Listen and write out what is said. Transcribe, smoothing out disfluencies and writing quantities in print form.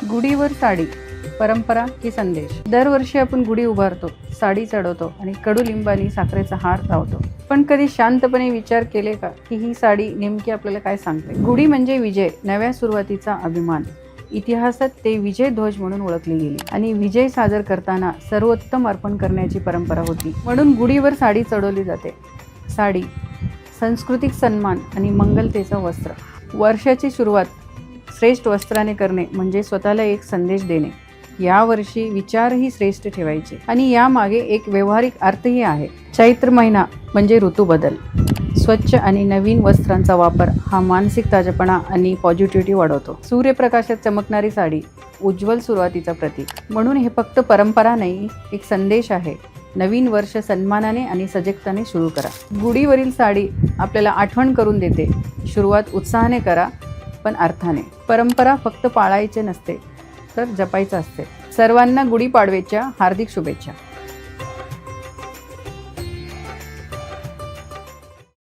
गुढीवर साडी, परंपरा की संदेश. दरवर्षी आपण गुढी उभारतो, साडी चढवतो आणि कडुलिंबानी साखरेचा हार लावतो. पण कधी शांतपणे विचार केले का की ही साडी नेमकी आपल्याला काय सांगते? गुढी म्हणजे विजय, नव्या सुरुवातीचा अभिमान. इतिहासात ते विजय ध्वज म्हणून ओळखली गेली आणि विजय साजर करताना सर्वोत्तम अर्पण करण्याची परंपरा होती. म्हणून गुढीवर साडी चढवली जाते. साडी सांस्कृतिक सन्मान आणि मंगलतेचं वस्त्र. वर्षाची सुरुवात श्रेष्ठ वस्त्राने करणे म्हणजे स्वतःला एक संदेश देणे. यावर्षी विचारही श्रेष्ठ ठेवायचे आणि यामागे एक व्यावहारिक अर्थही आहे. चैत्र महिना म्हणजे ऋतू बदल. स्वच्छ आणि नवीन वस्त्रांचा वापर हा मानसिक ताजेपणा आणि पॉझिटिव्हिटी वाढवतो. सूर्यप्रकाशात चमकणारी साडी उज्ज्वल सुरुवातीचा प्रतीक. म्हणून हे फक्त परंपरा नाही, एक संदेश आहे. नवीन वर्ष सन्मानाने आणि सजगताने सुरू करा. गुढीवरील साडी आपल्याला आठवण करून देते, सुरुवात उत्साहाने करा पण अर्थाने. परंपरा फक्त पाळायचे नसते तर जपायचं असते. सर्वांना गुढीपाडव्याच्या हार्दिक शुभेच्छा.